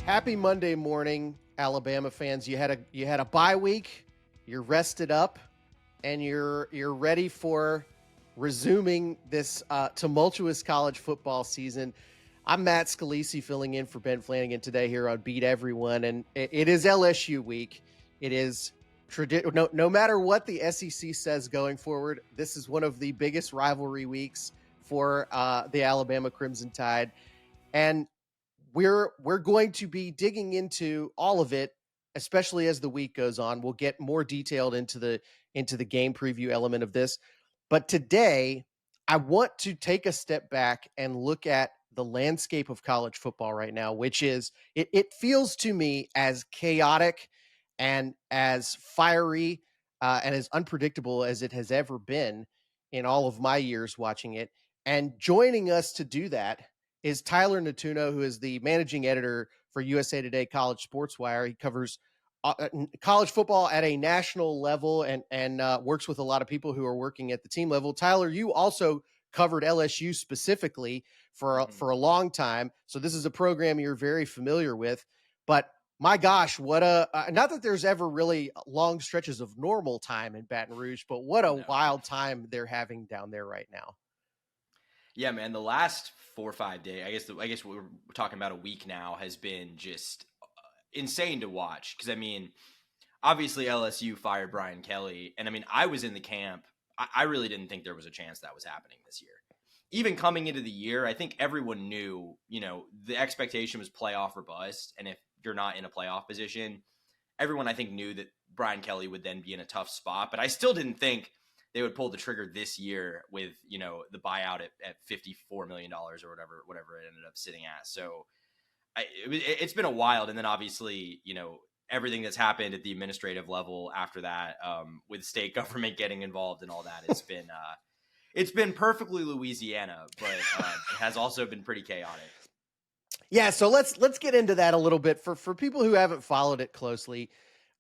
Happy Monday morning, Alabama fans. You had a bye week. You're rested up, and you're ready for resuming this tumultuous college football season. I'm Matt Scalisi filling in for Ben Flanagan today here on Beat Everyone, and it is LSU week. It is no matter what the SEC says going forward, this is one of the biggest rivalry weeks for the Alabama Crimson Tide, and we're going to be digging into all of it, especially as the week goes on. We'll get more detailed into the game preview element of this, but today I want to take a step back and look at the landscape of college football right now, which is it feels to me as chaotic and as fiery and as unpredictable as it has ever been in all of my years watching it. And joining us to do that is Tyler Nettuno, who is the managing editor for USA Today College Sports Wire. He covers college football at a national level and works with a lot of people who are working at the team level. Tyler, you also covered LSU specifically for a long time, so this is a program you're very familiar with. But my gosh, what not that there's ever really long stretches of normal time in Baton Rouge, but what a wild time they're having down there right now. Yeah, man, the last 4 or 5 days, I guess we're talking about a week now, has been just insane to watch. Because, I mean, obviously LSU fired Brian Kelly. And, I mean, I was in the camp. I really didn't think there was a chance that was happening this year. Even coming into the year, I think everyone knew, the expectation was playoff or bust. And if you're not in a playoff position, everyone, I think, knew that Brian Kelly would then be in a tough spot. But I still didn't think they would pull the trigger this year with, the buyout at $54 million or whatever it ended up sitting at. So it's been a wild. And then obviously, everything that's happened at the administrative level after that, with state government getting involved and all that, it's been perfectly Louisiana, but it has also been pretty chaotic. Yeah, so let's get into that a little bit for people who haven't followed it closely.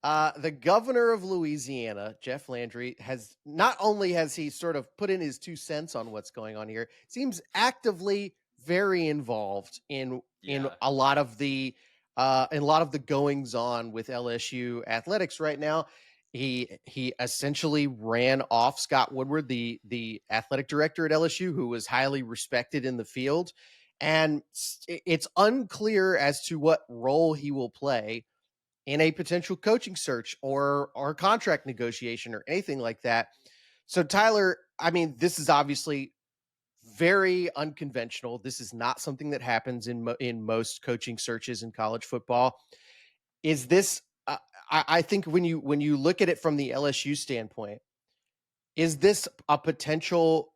The governor of Louisiana, Jeff Landry, has not only has he sort of put in his 2 cents on what's going on here, seems actively very involved in a lot of the goings on with LSU athletics right now. He essentially ran off Scott Woodward, the athletic director at LSU, who was highly respected in the field, and it's unclear as to what role he will play in a potential coaching search or contract negotiation or anything like that. So Tyler, I mean, this is obviously very unconventional. This is not something that happens in most coaching searches in college football. Is this, I think when you look at it from the LSU standpoint, is this a potential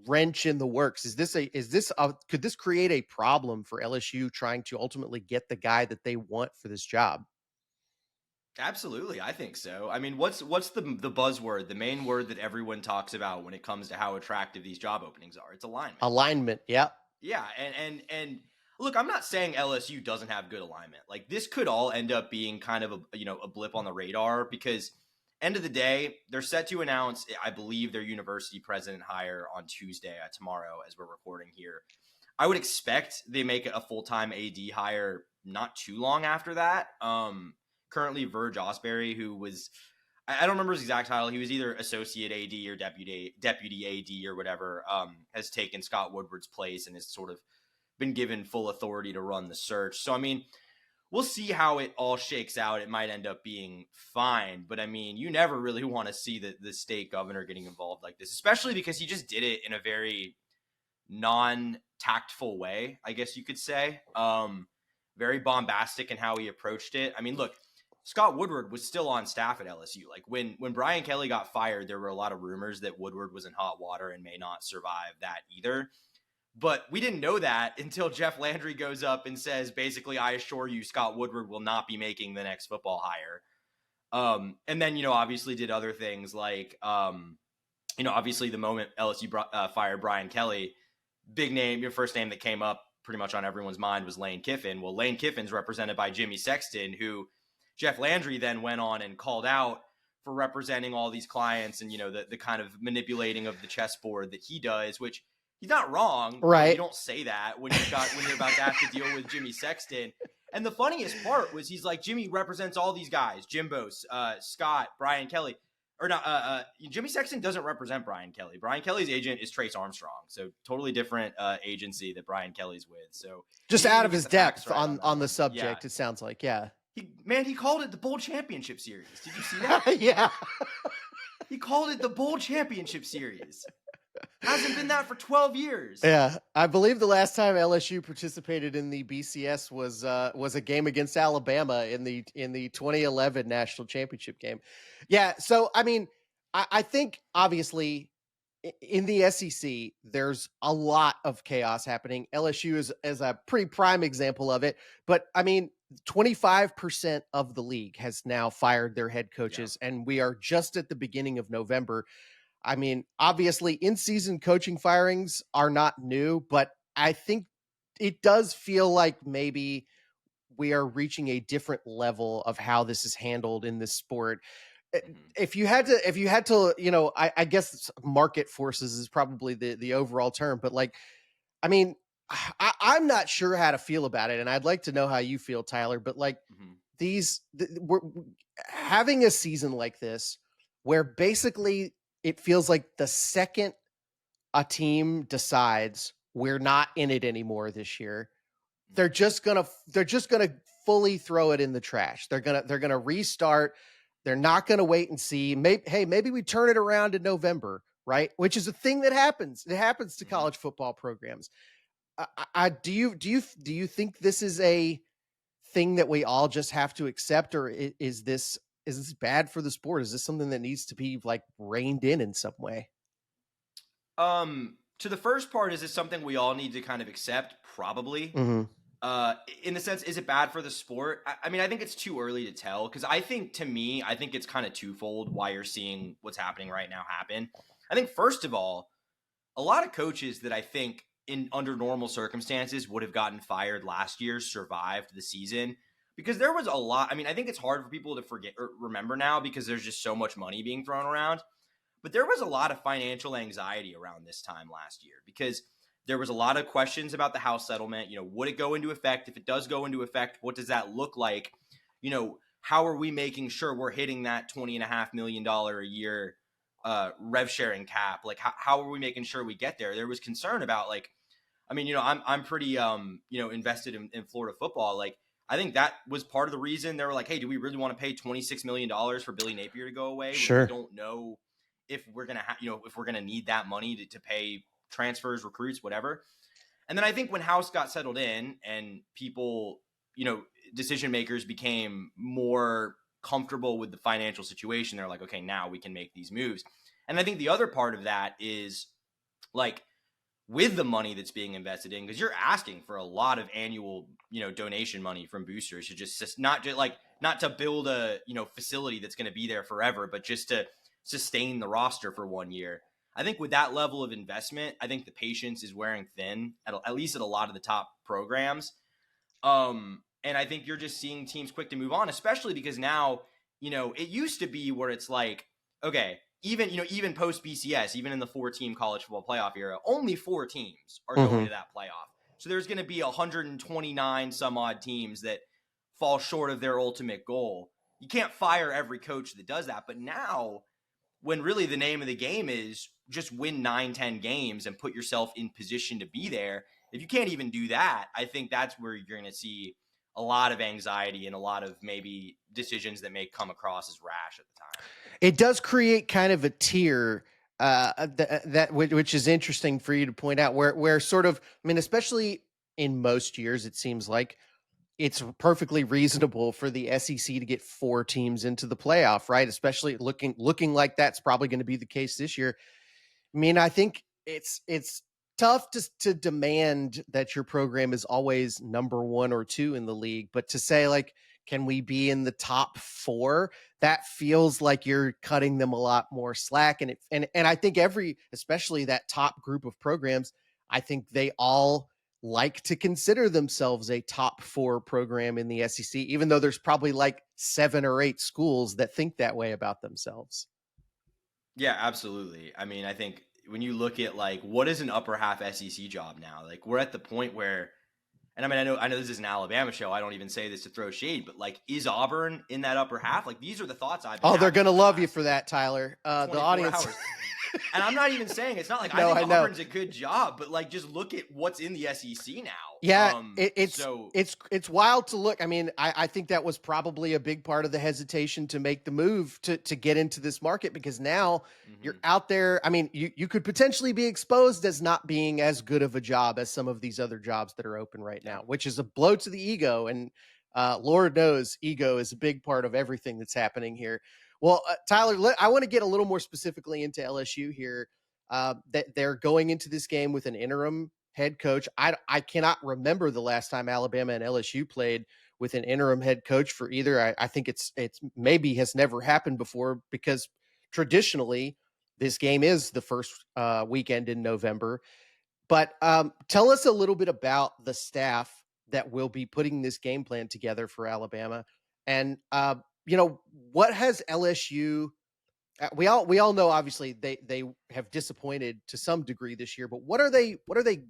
wrench in the works? Could this create a problem for LSU trying to ultimately get the guy that they want for this job? Absolutely, I think so. I mean, what's the buzzword, the main word that everyone talks about when it comes to how attractive these job openings are? It's alignment. Alignment, yeah. Yeah, and look, I'm not saying LSU doesn't have good alignment. Like, this could all end up being kind of a blip on the radar, because end of the day, they're set to announce, I believe, their university president hire on Tuesday, tomorrow, as we're recording here. I would expect they make a full-time AD hire not too long after that. Currently, Verge Osbury, who was, I don't remember his exact title. He was either associate AD or deputy AD or whatever, has taken Scott Woodward's place and has sort of been given full authority to run the search. So, I mean, we'll see how it all shakes out. It might end up being fine, but I mean, you never really want to see the state governor getting involved like this, especially because he just did it in a very non-tactful way, I guess you could say. Very bombastic in how he approached it. I mean, look, Scott Woodward was still on staff at LSU. Like, when Brian Kelly got fired, there were a lot of rumors that Woodward was in hot water and may not survive that either. But we didn't know that until Jeff Landry goes up and says, basically, I assure you, Scott Woodward will not be making the next football hire. And then, obviously did other things like, obviously the moment LSU fired Brian Kelly, big name, your first name that came up pretty much on everyone's mind was Lane Kiffin. Well, Lane Kiffin's represented by Jimmy Sexton, who Jeff Landry then went on and called out for representing all these clients and, the kind of manipulating of the chessboard that he does, which he's not wrong. Right. You don't say that when you're about to have to deal with Jimmy Sexton. And the funniest part was he's like, Jimmy represents all these guys, Jimbo, Scott, Brian Kelly. Or not, Jimmy Sexton doesn't represent Brian Kelly. Brian Kelly's agent is Trace Armstrong. So totally different agency that Brian Kelly's with. So he Just didn't out even of get his the facts depth right on that on the one. Yeah. subject, it sounds like. Yeah. He called it the Bowl Championship Series. Did you see that? Yeah. He called it the Bowl Championship Series. Hasn't been that for 12 years. Yeah, I believe the last time LSU participated in the BCS was a game against Alabama in the 2011 national championship game. Yeah, so I mean, I think obviously in the SEC there's a lot of chaos happening. LSU is a pretty prime example of it, but I mean, 25% of the league has now fired their head coaches, and we are just at the beginning of November. I mean, obviously, in season coaching firings are not new, but I think it does feel like maybe we are reaching a different level of how this is handled in this sport. If you had to, I guess market forces is probably the overall term, but like, I mean, I'm not sure how to feel about it, and I'd like to know how you feel, Tyler. But like, we're having a season like this where basically it feels like the second a team decides we're not in it anymore this year, they're just gonna fully throw it in the trash. They're gonna restart. They're not gonna wait and see. Maybe we turn it around in November, right? Which is a thing that happens. It happens to college football programs. Do you think this is a thing that we all just have to accept, or is this bad for the sport? Is this something that needs to be like reined in some way? To the first part, is it something we all need to kind of accept? Probably. Mm-hmm. In the sense, is it bad for the sport? I mean, I think it's too early to tell because I think it's kind of twofold why you're seeing what's happening right now happen. I think first of all, a lot of coaches that I think in under normal circumstances would have gotten fired last year survived the season because there was a lot. I mean, I think it's hard for people to forget or remember now because there's just so much money being thrown around. But there was a lot of financial anxiety around this time last year because there was a lot of questions about the House settlement. Would it go into effect? If it does go into effect, what does that look like? How are we making sure we're hitting that $20.5 million a year rev sharing cap? Like, how are we making sure we get there? There was concern about like, I mean, I'm pretty invested in Florida football. Like, I think that was part of the reason they were like, hey, do we really want to pay $26 million for Billy Napier to go away when we Sure. don't know if we're gonna if we're gonna need that money to pay transfers, recruits, whatever. And then I think when House got settled in and people, decision makers became more comfortable with the financial situation, they're like, okay, now we can make these moves. And I think the other part of that is like with the money that's being invested in, because you're asking for a lot of annual, donation money from boosters to just not to build a, facility that's going to be there forever, but just to sustain the roster for 1 year. I think with that level of investment, I think the patience is wearing thin at least at a lot of the top programs. And I think you're just seeing teams quick to move on, especially because now, it used to be where it's like, okay, even post BCS, even in the 4-team college football playoff era, only 4 teams are going to that playoff. So there's going to be 129 some odd teams that fall short of their ultimate goal. You can't fire every coach that does that. But now, when really the name of the game is just win 9-10 games and put yourself in position to be there, if you can't even do that, I think that's where you're going to see a lot of anxiety and a lot of maybe decisions that may come across as rash at the time. It does create kind of a tier which is interesting for you to point out where sort of, I mean, especially in most years, it seems like it's perfectly reasonable for the SEC to get 4 teams into the playoff, right? Especially looking like that's probably going to be the case this year. I mean, I think it's tough to demand that your program is always number 1 or 2 in the league, but to say like, can we be in the top 4? That feels like you're cutting them a lot more slack. And I think especially that top group of programs, I think they all like to consider themselves a top 4 program in the SEC, even though there's probably like 7 or 8 schools that think that way about themselves. Yeah, absolutely. I mean, I think when you look at like what is an upper half SEC job now, like we're at the point where And I mean, I know this is an Alabama show. I don't even say this to throw shade, but like, is Auburn in that upper half? Like, these are the thoughts I've been Oh, they're having gonna for the love you last for that, Tyler. The 24 audience. hours. And I'm not even saying, it's not like I No, think I know. Auburn's a good job, but like, just look at what's in the SEC now. Yeah, So it's wild to look. I mean, I think that was probably a big part of the hesitation to make the move to get into this market, because now you're out there. I mean, you could potentially be exposed as not being as good of a job as some of these other jobs that are open right now, which is a blow to the ego. And Lord knows ego is a big part of everything that's happening here. Well, Tyler, I want to get a little more specifically into LSU here. That they're going into this game with an interim head coach. I cannot remember the last time Alabama and LSU played with an interim head coach for either. I think it's maybe has never happened before, because traditionally this game is the first weekend in November. But tell us a little bit about the staff that will be putting this game plan together for Alabama, and what has LSU we all know, obviously they have disappointed to some degree this year, but what are they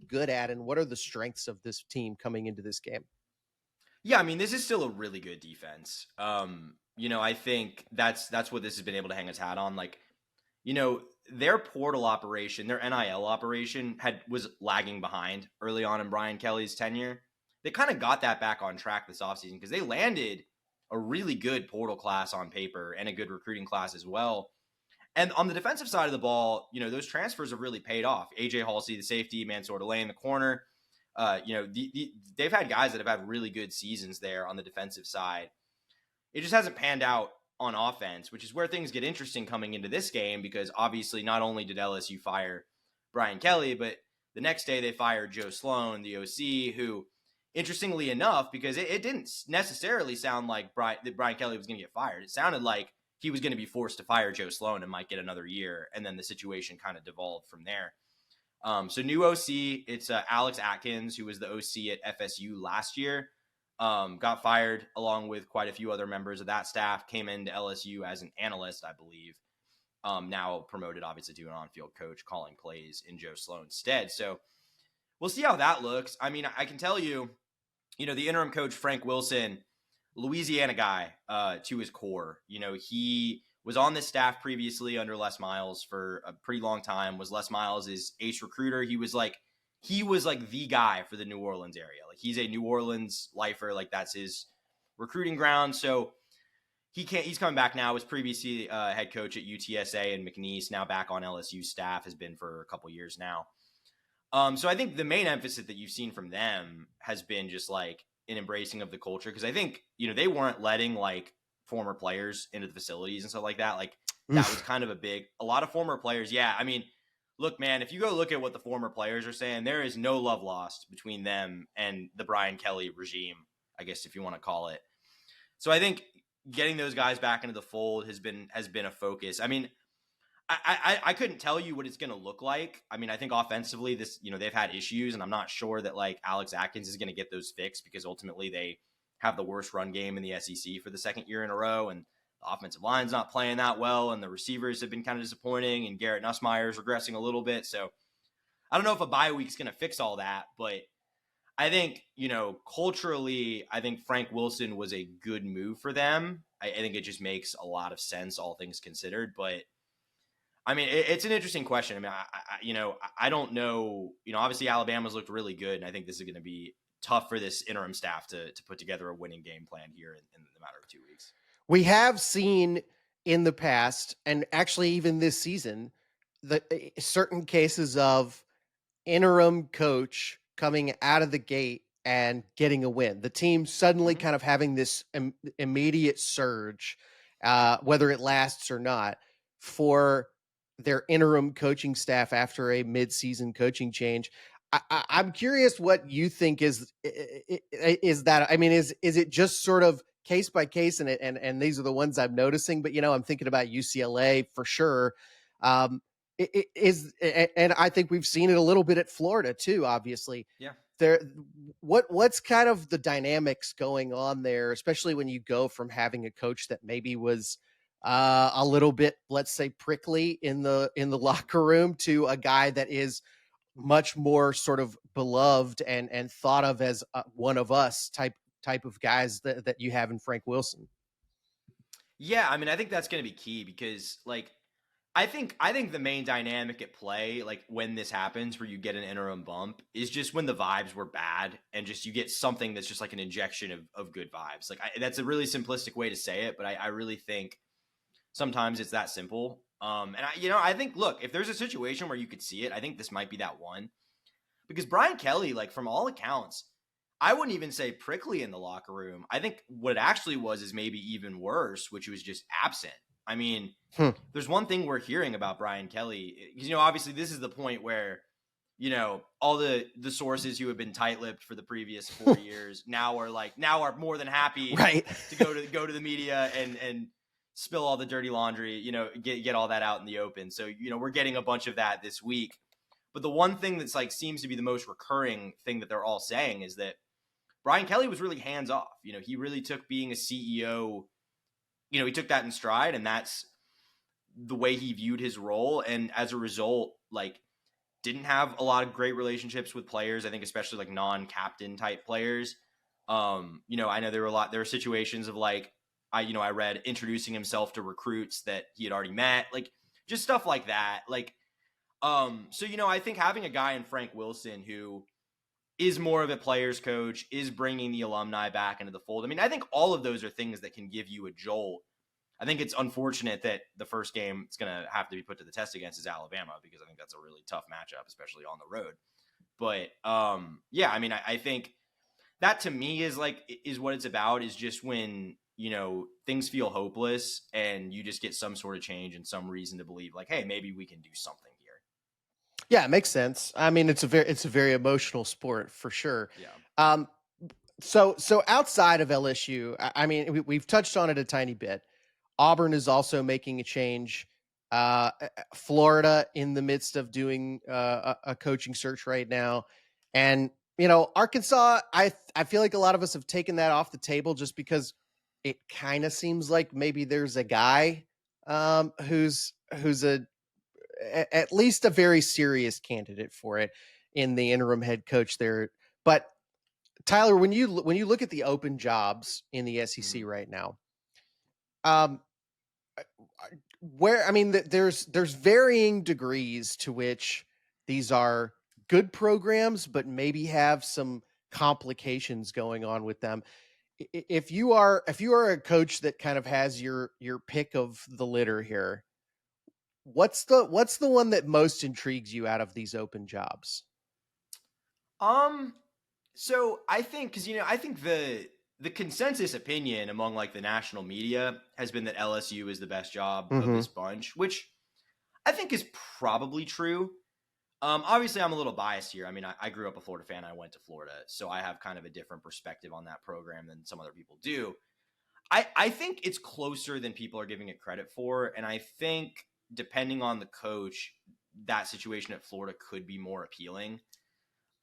good at, and what are the strengths of this team coming into this game? yeah, I mean, this is still a really good defense. I think that's what this has been able to hang its hat on. Like, their portal operation, their NIL operation was lagging behind early on in Brian Kelly's tenure. They kind of got that back on track this offseason because they landed a really good portal class on paper and a good recruiting class as well. And on the defensive side of the ball, those transfers have really paid off. AJ Halsey, the safety, Mansour Delay in the corner. They've had guys that have had really good seasons there on the defensive side. It just hasn't panned out on offense, which is where things get interesting coming into this game, because obviously not only did LSU fire Brian Kelly, but the next day they fired Joe Sloan, the OC, who, interestingly enough, because it didn't necessarily sound like that Brian Kelly was going to get fired. It sounded like he was going to be forced to fire Joe Sloan and might get another year, and then the situation kind of devolved from there. So new OC, it's Alex Atkins, who was the OC at FSU last year. Got fired along with quite a few other members of that staff, came into LSU as an analyst, I believe. Now promoted, obviously, to an on-field coach, calling plays in Joe Sloan's stead. So we'll see how that looks. I mean, I can tell you, the interim coach, Frank Wilson, Louisiana guy to his core. He was on this staff previously under Les Miles for a pretty long time, was Les Miles' ace recruiter. He was like the guy for the New Orleans area. Like, he's a New Orleans lifer. Like, that's his recruiting ground. So he's coming back now. Was previously head coach at UTSA and McNeese, now back on LSU staff, has been for a couple years now. So I think the main emphasis that you've seen from them has been just like an embracing of the culture. Cause I think, they weren't letting like former players into the facilities and stuff like that. Like, that was kind of a lot of former players. Yeah. I mean, look, man, if you go look at what the former players are saying, there is no love lost between them and the Brian Kelly regime, I guess, if you want to call it. So I think getting those guys back into the fold has been a focus. I mean, I couldn't tell you what it's going to look like. I mean, I think offensively, they've had issues, and I'm not sure that like Alex Atkins is going to get those fixed, because ultimately they have the worst run game in the SEC for the second year in a row, and the offensive line's not playing that well, and the receivers have been kind of disappointing, and Garrett Nussmeier is regressing a little bit. So I don't know if a bye week is going to fix all that, but I think, culturally, I think Frank Wilson was a good move for them. I think it just makes a lot of sense, all things considered. But I mean, it's an interesting question. I mean, I don't know. Obviously Alabama's looked really good, and I think this is going to be tough for this interim staff to put together a winning game plan here in the matter of 2 weeks. We have seen in the past, and actually even this season, the certain cases of interim coach coming out of the gate and getting a win. The team suddenly kind of having this immediate surge, whether it lasts or not, for their interim coaching staff after a mid-season coaching change. I'm curious what you think is that. I mean, is it just sort of case by case, and these are the ones I'm noticing, but I'm thinking about UCLA for sure. It is, and I think we've seen it a little bit at Florida too. Obviously, Yeah. What's kind of the dynamics going on there, especially when you go from having a coach that maybe was a little bit, let's say, prickly in the locker room, to a guy that is much more sort of beloved and thought of as one of us type of guys that you have in Frank Wilson. Yeah, I mean, I think that's going to be key because, like, I think the main dynamic at play, like when this happens, where you get an interim bump, is just when the vibes were bad, and just you get something that's just like an injection of good vibes. Like that's a really simplistic way to say it, but I really think sometimes it's that simple. And I think, look, if there's a situation where you could see it, I think this might be that one, because Brian Kelly, like from all accounts, I wouldn't even say prickly in the locker room. I think what it actually was is maybe even worse, which was just absent. I mean, there's one thing we're hearing about Brian Kelly, because obviously this is the point where all the sources who have been tight-lipped for the previous 4 years now are more than happy Right. to go to the media and spill all the dirty laundry, get all that out in the open. So we're getting a bunch of that this week. But the one thing that's like seems to be the most recurring thing that they're all saying is that Brian Kelly was really hands off. He really took being a CEO, he took that in stride, and that's the way he viewed his role. And as a result, like, didn't have a lot of great relationships with players. I think especially like non-captain type players. I know there were situations of like, I read introducing himself to recruits that he had already met, like just stuff like that. Like, so I think having a guy in Frank Wilson who is more of a player's coach, is bringing the alumni back into the fold. I mean, I think all of those are things that can give you a jolt. I think it's unfortunate that the first game it's going to have to be put to the test against is Alabama, because I think that's a really tough matchup, especially on the road. But yeah, I mean, I think that to me is what it's about, is just when, things feel hopeless and you just get some sort of change and some reason to believe like, hey, maybe we can do something here. Yeah, it makes sense. I mean, it's a very emotional sport for sure. Yeah. So outside of LSU, I mean, we've touched on it a tiny bit. Auburn is also making a change. Florida in the midst of doing a coaching search right now, and Arkansas. I feel like a lot of us have taken that off the table just because it kind of seems like maybe there's a guy who's at least a very serious candidate for it in the interim head coach there. But Tyler, when you look at the open jobs in the SEC right now, um, where I mean, there's varying degrees to which these are good programs, but maybe have some complications going on with them. If you are a coach that kind of has your pick of the litter here, what's the one that most intrigues you out of these open jobs? So I think, because I think the consensus opinion among like the national media has been that LSU is the best job of this bunch, which I think is probably true. Obviously, I'm a little biased here. I mean, I grew up a Florida fan. I went to Florida, so I have kind of a different perspective on that program than some other people do. I think it's closer than people are giving it credit for, and I think depending on the coach, that situation at Florida could be more appealing.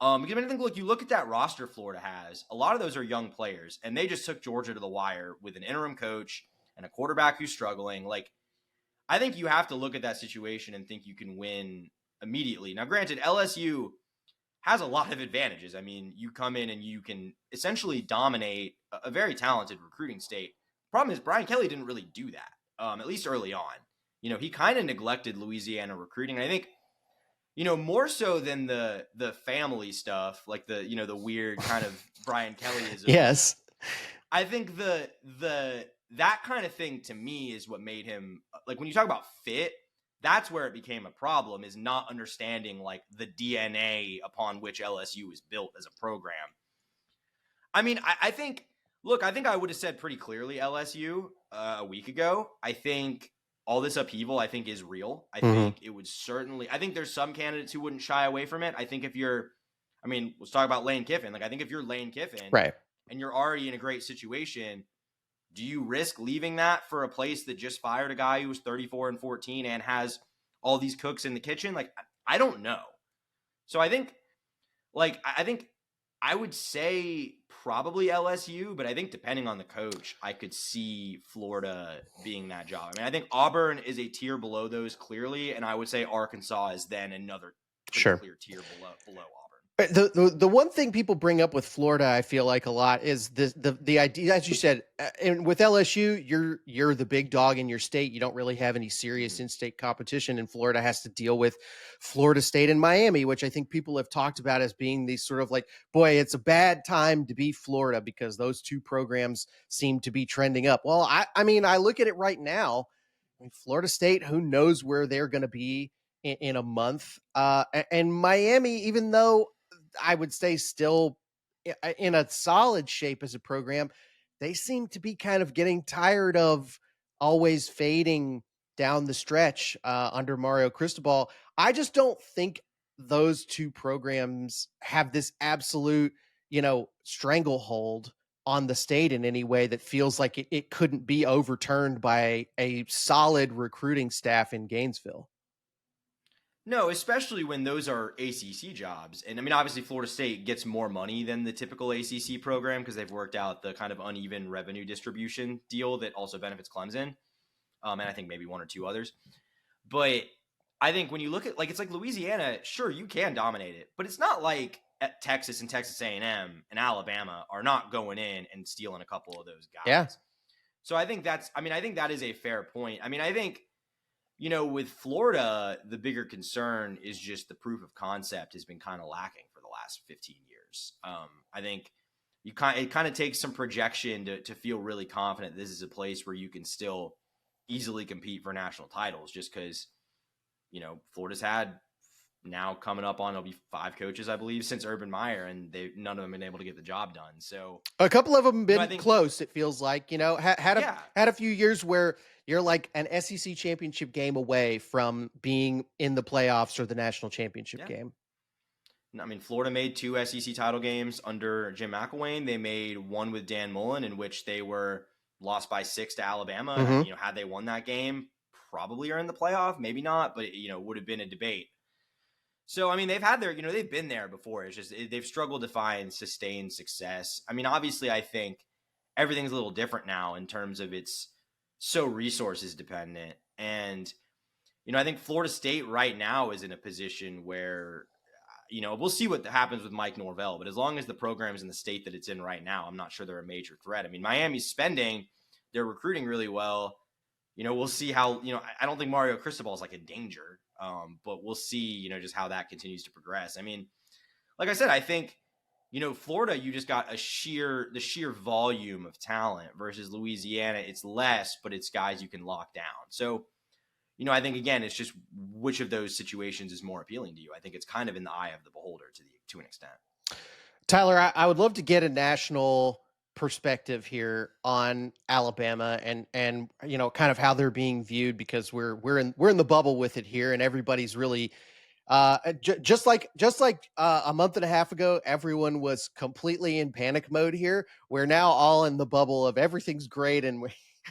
Because I think, look, you look at that roster Florida has, a lot of those are young players, and they just took Georgia to the wire with an interim coach and a quarterback who's struggling. Like, I think you have to look at that situation and think you can win immediately. Now, granted, LSU has a lot of advantages. I mean, you come in and you can essentially dominate a very talented recruiting state. Problem is, Brian Kelly didn't really do that, at least early on. He kind of neglected Louisiana recruiting. And I think, more so than the family stuff, like the weird kind of Brian Kellyism. Yes. I think that kind of thing to me is what made him, like, when you talk about fit, that's where it became a problem, is not understanding like the DNA upon which LSU was built as a program. I mean, I think I would have said pretty clearly LSU a week ago. I think all this upheaval, I think, is real. I think it would certainly, I think there's some candidates who wouldn't shy away from it. I think let's talk about Lane Kiffin. Like, I think if you're Lane Kiffin, right, and you're already in a great situation, do you risk leaving that for a place that just fired a guy who was 34-14 and has all these cooks in the kitchen? Like, I don't know. So I think I would say probably LSU, but I think depending on the coach, I could see Florida being that job. I mean, I think Auburn is a tier below those clearly, and I would say Arkansas is then another clear tier below Auburn. The one thing people bring up with Florida, I feel like a lot, is the idea, as you said, and with LSU, you're the big dog in your state. You don't really have any serious Mhm. in-state competition, and Florida has to deal with Florida State and Miami, which I think people have talked about as being these sort of like, boy, it's a bad time to be Florida because those two programs seem to be trending up. Well, I mean, I look at it right now. I mean, Florida State, who knows where they're going to be in a month, and Miami, even though I would say still in a solid shape as a program, they seem to be kind of getting tired of always fading down the stretch under Mario Cristobal. I just don't think those two programs have this absolute, stranglehold on the state in any way that feels like it couldn't be overturned by a solid recruiting staff in Gainesville. No, especially when those are ACC jobs. And I mean, obviously, Florida State gets more money than the typical ACC program because they've worked out the kind of uneven revenue distribution deal that also benefits Clemson. And I think maybe one or two others. But I think when you look at, like, it's like Louisiana, sure, you can dominate it, but it's not like Texas and Texas A&M and Alabama are not going in and stealing a couple of those Yeah. guys. So I think that is a fair point. I mean, I think, with Florida, the bigger concern is just the proof of concept has been kind of lacking for the last 15 years. I think it kind of takes some projection to feel really confident this is a place where you can still easily compete for national titles just because, Florida's had now coming up on, it'll be 5 coaches, I believe, since Urban Meyer, and none of them been able to get the job done. So, A couple of them I been think, close. It feels like had yeah, had a few years where you're like an SEC championship game away from being in the playoffs or the national championship yeah. game. I mean, Florida made 2 SEC title games under Jim McElwain. They made one with Dan Mullen, in which they were lost by 6 to Alabama. And, Mm-hmm. had they won that game, probably are in the playoff, maybe not, but, would have been a debate. So, I mean, they've had they've been there before. It's just they've struggled to find sustained success. I mean, obviously, I think everything's a little different now in terms of it's so resources dependent. And, I think Florida State right now is in a position where, we'll see what happens with Mike Norvell, but as long as the program is in the state that it's in right now, I'm not sure they're a major threat. I mean, Miami's spending, they're recruiting really well. We'll see how, I don't think Mario Cristobal is like a danger, but we'll see, just how that continues to progress. I mean, like I said, I think, Florida, you just got the sheer volume of talent versus Louisiana. It's less, but it's guys you can lock down. So, I think again, it's just which of those situations is more appealing to you. I think it's kind of in the eye of the beholder to an extent. Tyler, I would love to get a national perspective here on Alabama and kind of how they're being viewed because we're in the bubble with it here and everybody's really just like a month and a half ago, everyone was completely in panic mode here. We're now all in the bubble of everything's great and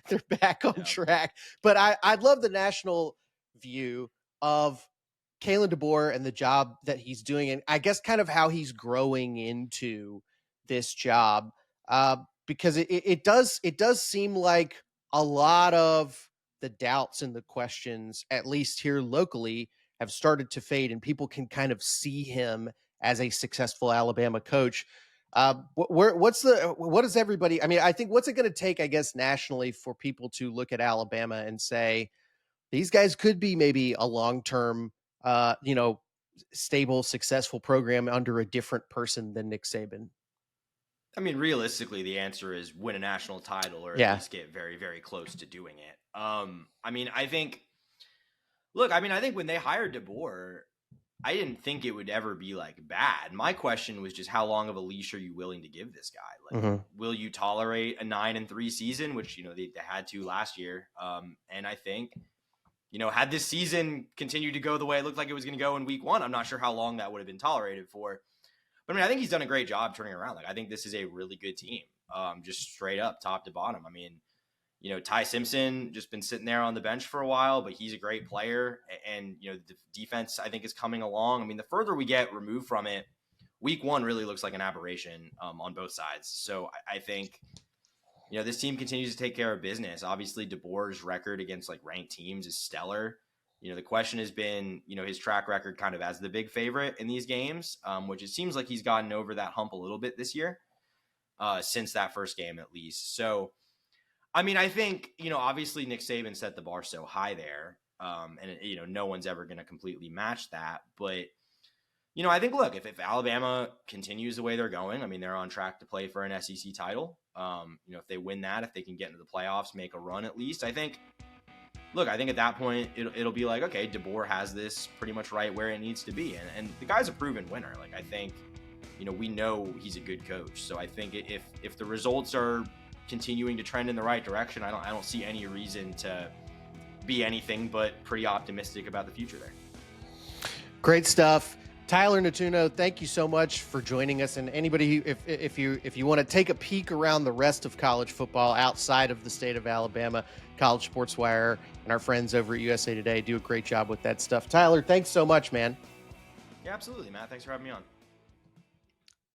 they're back on Yeah. track. But I'd love the national view of Kalen DeBoer and the job that he's doing, and I guess kind of how he's growing into this job, because it does seem like a lot of the doubts and the questions, at least here locally, have started to fade, and people can kind of see him as a successful Alabama coach. What does everybody? I mean, I think what's it going to take, I guess, nationally for people to look at Alabama and say these guys could be maybe a long term, uh, you know, stable, successful program under a different person than Nick Saban. I mean, realistically, the answer is win a national title or at Yeah. least get very, very close to doing it. I mean, I think when they hired DeBoer, I didn't think it would ever be like bad. My question was just how long of a leash are you willing to give this guy? Like, Hmm. will you tolerate a 9-3 season, which they had to last year? And I think had this season continued to go the way it looked like it was going to go in week 1, I'm not sure how long that would have been tolerated for. But I mean, I think he's done a great job turning around. Like, I think this is a really good team, just straight up, top to bottom. I mean, Ty Simpson just been sitting there on the bench for a while, but he's a great player. And, the defense, I think, is coming along. I mean, the further we get removed from it, week 1 really looks like an aberration on both sides. So I think, this team continues to take care of business. Obviously, DeBoer's record against like ranked teams is stellar. The question has been, his track record kind of as the big favorite in these games, which it seems like he's gotten over that hump a little bit this year, since that first game at least. So, I mean, I think, obviously Nick Saban set the bar so high there, and no one's ever going to completely match that. But, I think, look, if Alabama continues the way they're going, I mean, they're on track to play for an SEC title. If they win that, if they can get into the playoffs, make a run at least, I think at that point, it'll be like, okay, DeBoer has this pretty much right where it needs to be. And the guy's a proven winner. Like, I think, we know he's a good coach. So I think if the results are continuing to trend in the right direction, I don't see any reason to be anything but pretty optimistic about the future there. Great stuff. Tyler Nettuno, thank you so much for joining us. And anybody, if you want to take a peek around the rest of college football outside of the state of Alabama, College Sports Wire and our friends over at USA Today do a great job with that stuff. Tyler, thanks so much, man. Yeah, absolutely, Matt. Thanks for having me on.